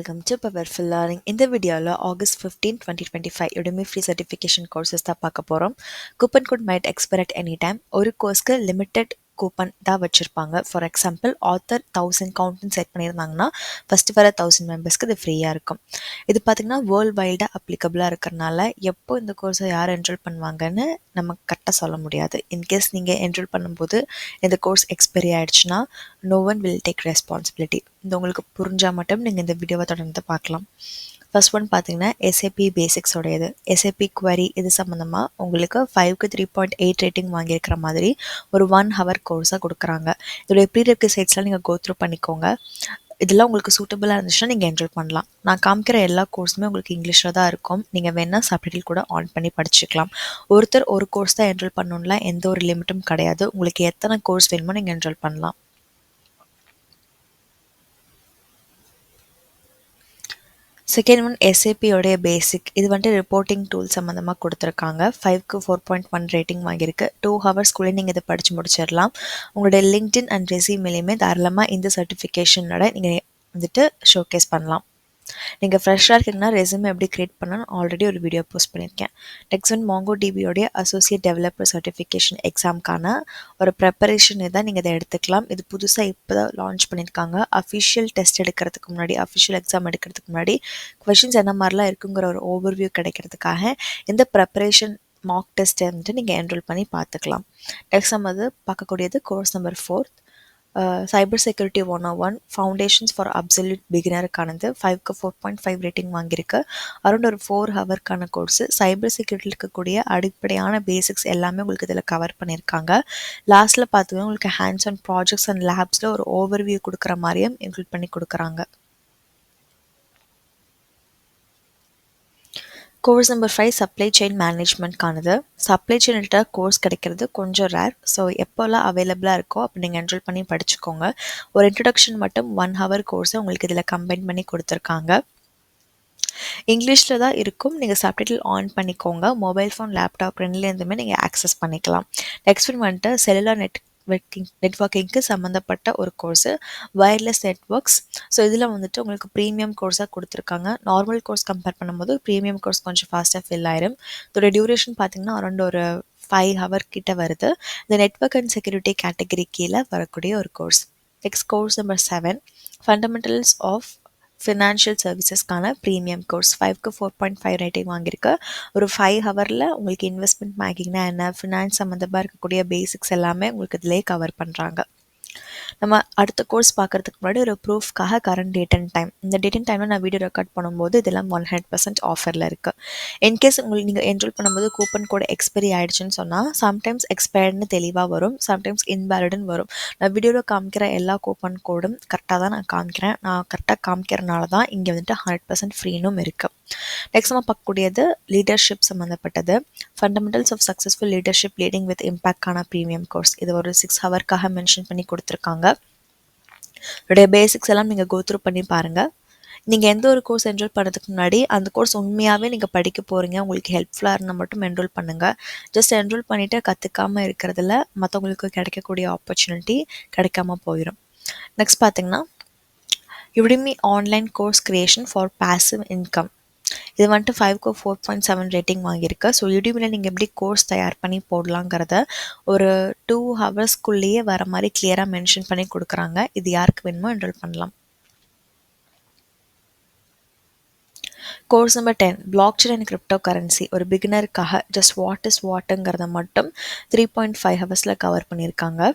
Welcome to Powerful Learning. இந்த வீடியோவில் August 15, 2025 Udemy Free Certification Courses தான் பார்க்க போகிறோம். Coupon code might expire at any time. ஒரு கோர்ஸ்க்கு லிமிட்டட் கூப்பன் தான் வச்சுருப்பாங்க. ஃபார் எக்ஸாம்பிள் ஆத்தர் 1000 கவுண்ட்னு செட் பண்ணியிருந்தாங்கன்னா ஃபஸ்ட்டு வர 1000 மெம்பர்ஸ்க்கு இது ஃப்ரீயாக இருக்கும். இது பார்த்திங்கன்னா வேர்ல்டு வைல்டாக அப்ளிகபிளாக இருக்கிறனால எப்போ இந்த கோர்ஸை யார் என்ரோல் பண்ணுவாங்கன்னு நம்ம கரெக்டாக சொல்ல முடியாது. இன்கேஸ் நீங்கள் என்ரோல் பண்ணும்போது இந்த கோர்ஸ் எக்ஸ்பைரி ஆகிடுச்சுன்னா no one will take responsibility. இது உங்களுக்கு புரிஞ்சால் மட்டும் நீங்கள் இந்த வீடியோவை தொடர்ந்து பார்க்கலாம். ஃபர்ஸ்ட் ஒன் பார்த்தீங்கன்னா எஸ்ஏபி பேசிக்ஸ் உடையது. எஸ்ஏபி குவரி இது சம்மந்தமாக உங்களுக்கு 5க்கு 3.8 ரேட்டிங் வாங்கியிருக்கிற மாதிரி ஒரு 1 hour கோர்ஸாக கொடுக்குறாங்க. இதோடைய ப்ரீரெக்விசைட்ஸ்லாம் நீங்கள் கோத்ரூ பண்ணிக்கோங்க. இதெல்லாம் உங்களுக்கு சூட்டபுளாக இருந்துச்சுன்னா நீங்கள் என்ரோல் பண்ணலாம். நான் காமிக்கிற எல்லா கோர்ஸுமே உங்களுக்கு இங்கிலீஷில் தான் இருக்கும். நீங்கள் வேணால் சப்டைட்டில் கூட ஆன் பண்ணி படிச்சுக்கலாம். ஒருத்தர் ஒரு கோர்ஸ் தான் என்ரோல் பண்ணணும்லாம் எந்த ஒரு லிமிட்டும் கிடையாது. உங்களுக்கு எத்தனை கோர்ஸ் வேணுமோ நீங்கள் என்ரோல் பண்ணலாம். செகண்ட் ஒன் எஸ்ஏபி உடைய பேசிக். இது வந்துட்டு ரிப்போர்ட்டிங் டூல் சம்மந்தமாக கொடுத்துருக்காங்க. 5க்கு 4.1 ரேட்டிங் வாங்கியிருக்கு. 2 ஹவர்ஸ்க்குள்ளே நீங்கள் இதை படித்து முடிச்சிடலாம். உங்களுடைய லிங்க்டின் அண்ட் ரெஸ்யூமேலையுமே தாராளமாக இந்த சர்டிஃபிகேஷனோட நீங்கள் வந்துட்டு ஷோகேஸ் பண்ணலாம். நீங்கள் ஃப்ரெஷ்ஷாக இருக்கீங்கன்னா ரெஸ்யூமே எப்படி க்ரியேட் பண்ணணும்னு ஆல்ரெடி ஒரு வீடியோ போஸ்ட் பண்ணியிருக்கேன். நெக்ஸ்ட் ஒன் MongoDBயோடைய அசோசியேட் டெவலப்பர் சர்டிஃபிகேஷன் எக்ஸாம்க்கான ஒரு ப்ரிப்பரேஷன் தான் நீங்கள் இதை எடுத்துக்கலாம். இது புதுசாக இப்போ தான் லான்ச் பண்ணியிருக்காங்க. அஃபிஷியல் டெஸ்ட் எடுக்கிறதுக்கு முன்னாடி, அஃபிஷியல் எக்ஸாம் எடுக்கிறதுக்கு முன்னாடி கொஷின்ஸ் என்ன மாதிரிலாம் இருக்குங்கிற ஒரு ஓவர்வியூ கிடைக்கிறதுக்காக இந்த ப்ரிப்பரேஷன் மார்க் டெஸ்ட்டை வந்துட்டு நீங்கள் என்ரோல் பண்ணி பார்த்துக்கலாம். நெக்ஸ்ட் நம்ம அது பார்க்கக்கூடியது course number 4 cyber security 101 foundations for absolute பிகினருக்கானது. 5க்கு 4.5 ரேட்டிங் வாங்கியிருக்கு. அரௌண்ட் ஒரு 4 ஹவர்க்கான கோர்ஸு. சைபர் செக்யூரிட்டியில் இருக்கக்கூடிய அடிப்படையான பேசிக்ஸ் எல்லாமே உங்களுக்கு இதில் கவர் பண்ணியிருக்காங்க. லாஸ்ட்டில் பார்த்தீங்கன்னா உங்களுக்கு ஹேண்ட்ஸ் ஆன் ப்ராஜெக்ட்ஸ் அண்ட் லேப்ஸில் ஒரு ஓவர்வியூ கொடுக்குற மாதிரியும் இன்க்ளூட் பண்ணி கொடுக்குறாங்க. கோர்ஸ் நம்பர் 5 சப்ளை செயின் மேனேஜ்மெண்ட்கானது. சப்ளை செயின் ரிலேட்டட் கோர்ஸ் கிடைக்கிறது கொஞ்சம் ரேர். ஸோ எப்போல்லாம் அவைலபிளாக இருக்கோ அப்போ நீங்கள் என்ரோல் பண்ணி படிச்சுக்கோங்க. ஒரு இன்ட்ரடக்ஷன் மட்டும் 1 hour கோர்ஸை உங்களுக்கு இதில் கம்பைன் பண்ணி கொடுத்துருக்காங்க. இங்கிலீஷில் தான் இருக்கும். நீங்கள் சப்டைட்டில் ஆன் பண்ணிக்கோங்க. மொபைல் ஃபோன், லேப்டாப் ரெண்டுலேருந்துமே நீங்கள் ஆக்சஸ் பண்ணிக்கலாம். நெக்ஸ்ட் ஒன் வந்துட்டு செல்லுலார் நெட்வொர்க்கிங்க்கு சம்மந்தப்பட்ட ஒரு கோர்ஸு, வயர்லெஸ் நெட்வொர்க்ஸ். ஸோ இதில் வந்துட்டு உங்களுக்கு ப்ரீமியம் கோர்ஸாக கொடுத்துருக்காங்க. நார்மல் கோர்ஸ் கம்பேர் பண்ணும்போது ப்ரீமியம் கோர்ஸ் கொஞ்சம் ஃபாஸ்ட்டாக ஃபில் ஆயிரும். இதோட டியூரேஷன் பார்த்தீங்கன்னா அரௌண்ட் ஒரு 5 hour கிட்ட வருது. இந்த நெட்வொர்க் அண்ட் செக்யூரிட்டி கேட்டகரி கீழே வரக்கூடிய ஒரு course. Next course number 7 fundamentals of financial சர்வீசஸ்க்கான ப்ரீமியம் கோர்ஸ். 5க்கு 4.5 ரேட்டிங் வாங்கியிருக்கு. ஒரு 5 ஹவரில் உங்களுக்கு இன்வெஸ்ட்மெண்ட் பேங்கிங்னா என்ன, ஃபினான்ஸ் சம்மந்தமாக இருக்கக்கூடிய பேசிக்ஸ் எல்லாமே உங்களுக்கு இதிலே கவர் பண்ணுறாங்க. நம்ம அடுத்த கோர்ஸ் பார்க்குறதுக்கு முன்னாடி ஒரு ப்ரூஃப்காக கரண்ட் டேட் அண்ட் டைம். இந்த டேட் அண்ட் டைமில் நான் வீடியோ ரெக்கார்ட் பண்ணும்போது இதெல்லாம் 100% ஆஃபரில் இருக்குது. இன்கேஸ் உங்களுக்கு நீங்கள் என்ரோல் பண்ணும்போது கூப்பன் கோட் எக்ஸ்பைரி ஆகிடுச்சுன்னு சொன்னால் சம்டைம்ஸ் எக்ஸ்பயர்டுன்னு தெளிவாக வரும், சம்டைம்ஸ் இன்வேலிடுன்னு வரும். நான் வீடியோவில் காமிக்கிற எல்லா கூப்பன் கோடும் கரெக்டாக தான் நான் காமிக்கிறேன். நான் கரெக்டாக காமிக்கிறனால தான் இங்கே வந்துட்டு 100% ஃப்ரீனும் இருக்குது. நெக்ஸ்ட் நம்ம பார்க்கக்கூடியது லீடர்ஷிப் சம்மந்தப்பட்டது. Fundamentals of successful leadership leading with இம்பாக்டான ப்ரீமியம் கோர்ஸ். இது ஒரு 6 ஹவர்க்காக மென்ஷன் பண்ணி கொடுத்துருக்காங்க. இதோடைய பேசிக்ஸ் எல்லாம் நீங்கள் கோத்ரூ பண்ணி பாருங்கள். நீங்கள் எந்த ஒரு கோர்ஸ் என்ரோல் பண்ணுறதுக்கு முன்னாடி அந்த கோர்ஸ் உண்மையாகவே நீங்கள் படிக்க போகிறீங்க, உங்களுக்கு ஹெல்ப்ஃபுல்லாக இருந்தால் மட்டும் என்ரோல் பண்ணுங்கள். ஜஸ்ட் என்ரோல் பண்ணிவிட்டு கற்றுக்காமல் இருக்கிறதுல மற்றவங்களுக்கு கிடைக்கக்கூடிய ஆப்பர்ச்சுனிட்டி கிடைக்காம போயிடும். நெக்ஸ்ட் பார்த்தீங்கன்னா Udemy online course creation for passive income. இது வந்துட்டு 5க்கு 4.7 ரேட்டிங் வாங்கியிருக்கு. ஸோ யூடியூபில் நீங்கள் எப்படி கோர்ஸ் தயார் பண்ணி போடலாங்கிறத ஒரு 2 ஹவர்ஸ்க்குள்ளேயே வர மாதிரி கிளியராக மென்ஷன் பண்ணி கொடுக்குறாங்க. இது யாருக்கு வேணுமோ என்ரோல் பண்ணலாம். Course number 10 blockchain and crypto currency. ஒரு பிகினருக்காக ஜஸ்ட் வாட் இஸ் வாட்டுங்கிறத மட்டும் 3.5 ஹவர்ஸில் கவர் பண்ணியிருக்காங்க.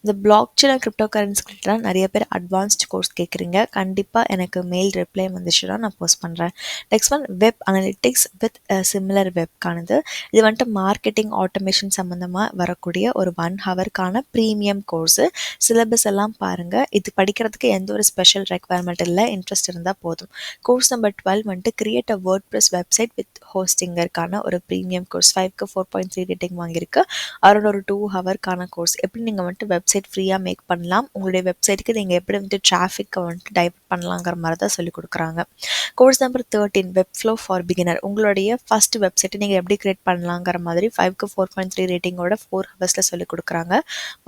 இந்த பிளாக்செயின் அண்ட் கிரிப்டோ கரன்சிலாம் நிறைய பேர் அட்வான்ஸ்டு கோர்ஸ் கேட்குறீங்க. கண்டிப்பாக எனக்கு மெயில் ரிப்ளை வந்துச்சுன்னா நான் போஸ்ட் பண்ணுறேன். Next one web analytics with similar வெப்கானது. இது வந்துட்டு மார்க்கெட்டிங் ஆட்டோமேஷன் சம்மந்தமாக வரக்கூடிய ஒரு 1 ஹவர்க்கான ப்ரீமியம் கோர்ஸு. சிலபஸ் எல்லாம் பாருங்கள். இது படிக்கிறதுக்கு எந்த ஒரு ஸ்பெஷல் ரெக்குவயர்மெண்ட் இல்லை, இன்ட்ரெஸ்ட் இருந்தால் போதும். கோர்ஸ் நம்பர் 12 வந்துட்டு create a WordPress website with ஹோஸ்டிங்கருக்கான ஒரு ப்ரீமியம் கோர்ஸ். 5க்கு 4.3 ரேட்டிங் வாங்கியிருக்கு. அரௌண்ட் ஒரு 2 ஹவர்க்கான கோர்ஸ். எப்படி நீங்கள் வந்துட்டு வெப்சைட் ஃப்ரீயாக மேக் பண்ணலாம். உங்களுடைய வெப்சைட்டுக்கு நீங்கள் எப்படி வந்துட்டு டிராஃபிக்கை வந்துட்டு டைவர்ட் பண்ணலாங்கிற மாதிரி தான் சொல்லிக் கொடுக்குறாங்க. Course number 13 web flow for beginner. உங்களுடைய ஃபர்ஸ்ட் வெப்சைட்டை நீங்கள் எப்படி கிரியேட் பண்ணலாங்கிற மாதிரி 5க்கு 4.3 ரேட்டிங்கோட 4 ஹவர்ஸில் சொல்லிக் கொடுக்குறாங்க.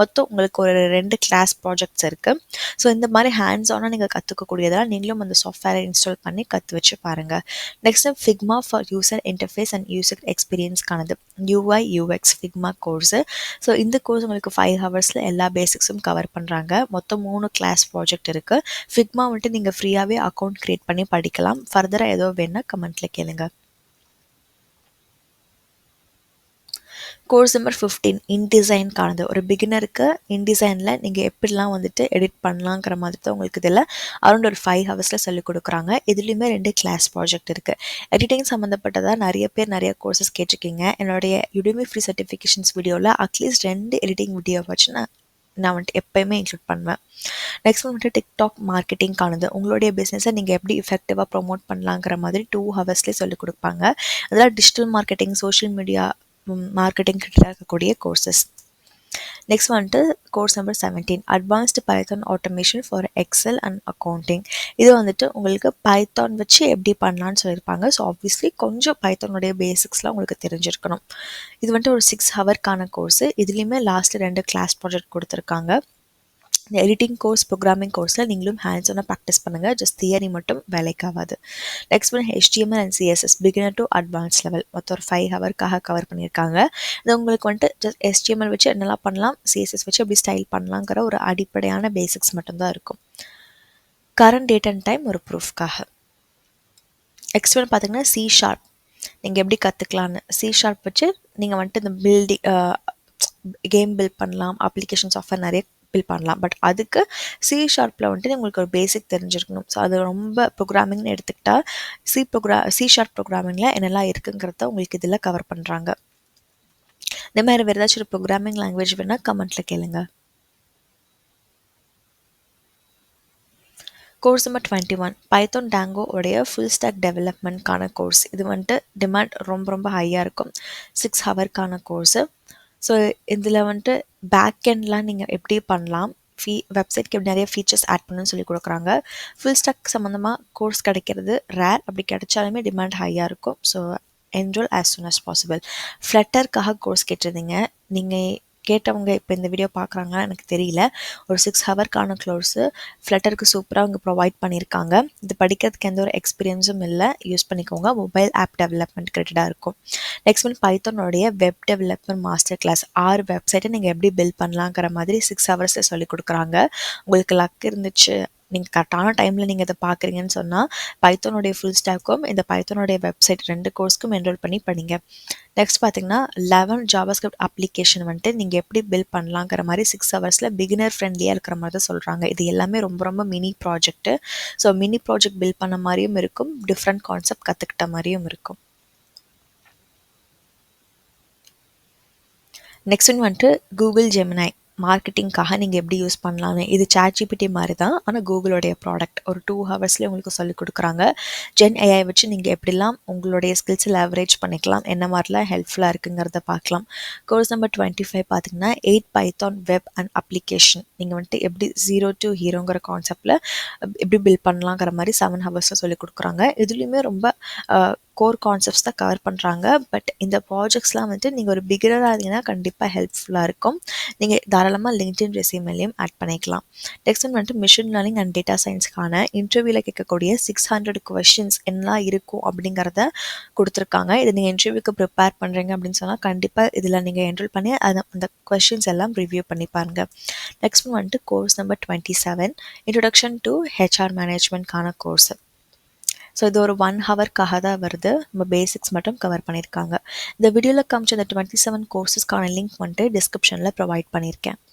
மொத்தம் உங்களுக்கு ஒரு 2 கிளாஸ் ப்ராஜெக்ட்ஸ் இருக்குது. ஸோ இந்த மாதிரி ஹேண்ட்ஸ் ஆனாக நீங்கள் கற்றுக்கக்கூடியதெல்லாம் நீங்களும் அந்த சாஃப்ட்வேரை இன்ஸ்டால் பண்ணி கற்று வச்சு பாருங்கள். Next Figma for user interface and user எக்ஸ்பீரியன்ஸ்க்கானது UI UX Figma course. So இந்த கோர்ஸ் உங்களுக்கு 5 ஹவர்ஸில் எல்லா பேசிக்ஸும் கவர் பண்ணுறாங்க. மொத்தம் 3 கிளாஸ் ப்ராஜெக்ட் இருக்குது. ஃபிக்மா வந்துட்டு நீங்கள் ஃப்ரீயாகவே அக்கௌண்ட் க்ரியேட் பண்ணி படிக்கலாம். ஃபர்தராக ஏதோ வேணால் கமெண்ட்டில் கேளுங்க. Course number 15 இன்டிசைன்கானது. ஒரு பிகினருக்கு இன்டிசைனில் நீங்கள் எப்படிலாம் வந்துட்டு எடிட் பண்ணலாங்கிற மாதிரி தான் உங்களுக்கு இதில் அரௌண்ட் ஒரு 5 ஹவர்ஸில் சொல்லிக் கொடுக்குறாங்க. இதுலேயுமே 2 கிளாஸ் ப்ராஜெக்ட் இருக்குது. எடிட்டிங் சம்மந்தப்பட்டதாக நிறைய பேர் நிறைய கோர்சஸ் கேட்டிருக்கீங்க. என்னுடைய யுடெமி ஃப்ரீ சர்டிஃபிகேஷன்ஸ் வீடியோவில் அட்லீஸ்ட் 2 எடிட்டிங் வீடியோ வச்சு நான் வந்துட்டு எப்போயுமே இன்க்ளூட் பண்ணுவேன். நெக்ஸ்ட் வந்துட்டு டிக்டாக் மார்க்கெட்டிங்கானது. உங்களுடைய பிஸ்னஸை நீங்கள் எப்படி எஃபெக்டிவாக ப்ரொமோட் பண்ணலாங்கிற மாதிரி 2 ஹவர்ஸ்லேயே சொல்லிக் கொடுப்பாங்க. அதெல்லாம் digital marketing, social media marketing கிட்ட இருக்கக்கூடிய கோர்சஸ். நெக்ஸ்ட் வந்துட்டு course number 17 advanced python automation for excel and accounting. இது வந்துட்டு உங்களுக்கு பைத்தான் வச்சு எப்படி பண்ணலான்னு சொல்லியிருப்பாங்க. ஸோ ஆப்வியஸ்லி கொஞ்சம் பைத்தானுடைய பேசிக்ஸ்லாம் உங்களுக்கு தெரிஞ்சிருக்கணும். இது வந்துட்டு ஒரு 6 ஹவர்க்கான கோர்ஸு. இதுலேயுமே லாஸ்ட்டில் 2 கிளாஸ் ப்ராஜெக்ட் கொடுத்துருக்காங்க. இந்த எடிட்டிங் கோர்ஸ், ப்ரோக்ராமிங் கோர்ஸில் நீங்களும் ஹேண்ட்ஸ் ஆனாக ப்ராக்டிஸ் பண்ணுங்கள். ஜஸ்ட் தியரி மட்டும் வேலைக்காகாது. Next one HTML and CSS beginner to advance level. மொத்தம் ஒரு 5 ஹவர்க்காக கவர் பண்ணியிருக்காங்க. இது உங்களுக்கு வந்துட்டு ஜஸ்ட் HTML வச்சு என்னெல்லாம் பண்ணலாம், CSS வச்சு எப்படி ஸ்டைல் பண்ணலாங்கிற ஒரு அடிப்படையான பேசிக்ஸ் மட்டும்தான் இருக்கும். கரண்ட் டேட் அண்ட் டைம் ஒரு ப்ரூஃப்காக. நெக்ஸ்ட் ஒன் பார்த்தீங்கன்னா C# நீங்கள் எப்படி கற்றுக்கலான்னு. C# வச்சு நீங்கள் வந்துட்டு இந்த பில்டிங் கேம் பில்ட் பண்ணலாம், அப்ளிகேஷன் சாஃப்ட்வேர் நிறைய பில்ட் பண்ணலாம். பட் அதுக்கு C# வந்துட்டு உங்களுக்கு ஒரு பேசிக் தெரிஞ்சிருக்கணும். ஸோ அது ரொம்ப ப்ரோக்ராமிங்னு எடுத்துக்கிட்டால் C# ப்ரோக்ராமிங்கில் என்னெல்லாம் இருக்குங்கிறத உங்களுக்கு இதில் கவர் பண்ணுறாங்க. இந்த மாதிரி வேறு ஏதாச்சும் ஒரு ப்ரோக்ராமிங் லாங்குவேஜ் வேணால் கமெண்ட்டில் கேளுங்க. கோர்ஸ் நம்பர் 21 பைத்தான் டாங்கோ உடைய ஃபுல் ஸ்டாக் டெவலப்மெண்ட்கான கோர்ஸ். இது வந்துட்டு டிமாண்ட் ரொம்ப ஹையாக இருக்கும். 6 ஹவர்க்கான கோர்ஸு. ஸோ இதில் வந்துட்டு பேக்கெண்ட்லாம் நீங்கள் எப்படி பண்ணலாம், வெப்சைட்க்கு எப்படி நிறைய ஃபீச்சர்ஸ் ஆட் பண்ணணும்னு சொல்லி கொடுக்குறாங்க. ஃபுல் ஸ்டாக் சம்மந்தமாக கோர்ஸ் கிடைக்கிறது ரேர். அப்படி கிடைச்சாலுமே டிமாண்ட் ஹையாக இருக்கும். So enrol as soon as possible. ஃப்ளட்டருக்காக கோர்ஸ் கேட்டிருந்தீங்க. நீங்கள் கேட்டவங்க இப்போ இந்த வீடியோ பார்க்குறாங்கன்னு எனக்கு தெரியல. ஒரு 6 ஹவர்க்கான கோர்ஸு ஃப்ளட்டருக்கு சூப்பராக அவங்க ப்ரொவைட் பண்ணியிருக்காங்க. இது படிக்கிறதுக்கு எந்த ஒரு எக்ஸ்பீரியன்ஸும் இல்லை. யூஸ் பண்ணிக்கோங்க. மொபைல் ஆப் டெவலப்மெண்ட் கிரெடிட்டாக இருக்கும். நெக்ஸ்ட் ஒன் பைத்தானுடைய வெப் டெவலப்மெண்ட் மாஸ்டர் கிளாஸ். 6 வெப்சைட்டை நீங்கள் எப்படி பில்ட் பண்ணலாங்கிற மாதிரி 6 ஹவர்ஸில் சொல்லிக் கொடுக்குறாங்க. உங்களுக்கு லக் இருந்துச்சு, நீங்கள் கரெக்டான டைமில் நீங்கள் இதை பார்க்குறீங்கன்னு சொன்னால் பைத்தானுடைய ஃபுல் ஸ்டாக்கும் இந்த பைத்தானுடைய வெப்சைட் 2 கோர்ஸ்க்கும் என்ரோல் பண்ணி படிங்க. நெக்ஸ்ட் பார்த்தீங்கன்னா 11 ஜாவாஸ்கிரிப்ட் அப்ளிகேஷன் வந்துட்டு நீங்கள் எப்படி பில்ட் பண்ணலாங்கிற மாதிரி 6 ஹவர்ஸில் பிகினர் ஃப்ரெண்ட்லியாக இருக்கிற மாதிரி தான் சொல்கிறாங்க. இது எல்லாமே ரொம்ப mini project. So mini project build பண்ண மாதிரியும் இருக்கும், டிஃப்ரெண்ட் கான்செப்ட் கற்றுக்கிட்ட மாதிரியும் இருக்கும். நெக்ஸ்ட் ஒன் வந்துட்டு கூகுள் ஜெமினை மார்க்கெட்டிங்காக நீங்கள் எப்படி யூஸ் பண்ணலான்னு. இது ChatGPT மாதிரி தான், ஆனால் கூகுளோடைய ப்ராடக்ட். ஒரு 2 ஹவர்ஸ்லேயே உங்களுக்கு சொல்லிக் கொடுக்குறாங்க. ஜென் AI வச்சு நீங்கள் எப்படிலாம் உங்களுடைய ஸ்கில்ஸை லெவரேஜ் பண்ணிக்கலாம், என்ன மாதிரிலாம் ஹெல்ப்ஃபுல்லாக இருக்குங்கிறத பார்க்கலாம். கோர்ஸ் நம்பர் 25 பார்த்தீங்கன்னா 8 பைத்தான் வெப் அண்ட் அப்ளிகேஷன். நீங்கள் வந்துட்டு எப்படி 0 to ஹீரோங்கிற கான்செப்டில் எப்படி பில்ட் பண்ணலாங்கிற மாதிரி 7 ஹவர்ஸில் சொல்லிக் கொடுக்குறாங்க. இதுலேயுமே ரொம்ப கோர் கான்செப்ட்ஸ் தான் கவர் பண்ணுறாங்க. பட் இந்த ப்ராஜெக்ட்ஸ்லாம் வந்துட்டு நீங்கள் ஒரு பிகினராக இருந்தீங்கன்னா கண்டிப்பாக ஹெல்ப்ஃபுல்லாக இருக்கும். நீங்கள் தாராளமாக லிங்க்டின் ரெஸ்யூமேலையும் ஆட் பண்ணிக்கலாம். நெக்ஸ்ட் வந்துட்டு மிஷின் லேர்னிங் அண்ட் டேட்டா சயின்ஸ்க்கான இன்டர்வியூவில் கேட்கக்கூடிய 600 கொஸ்டின்ஸ் என்னலாம் இருக்கும் அப்படிங்கிறத கொடுத்துருக்காங்க. இதை நீங்கள் இன்டர்வியூக்கு ப்ரிப்பேர் பண்ணுறீங்க அப்படின்னு சொன்னால் கண்டிப்பாக இதில் நீங்கள் என்ரோல் பண்ணி அந்த கொஸ்டின்ஸ் எல்லாம் ரிவ்யூ பண்ணி பாருங்கள். நெக்ஸ்ட் வந்துட்டு course number 27 introduction to HR மேனேஜ்மெண்ட்கான கோர்ஸ். ஸோ இது ஒரு 1 ஹவர்க்காக தான் வருது. நம்ம பேசிக்ஸ் மட்டும் கவர் பண்ணியிருக்காங்க. இந்த வீடியோவில் காமிச்ச அந்த 27 கோர்ஸஸ்க்கான லிங்க் வந்துட்டு டிஸ்கிரிப்ஷனில் ப்ரொவைட் பண்ணியிருக்கேன்.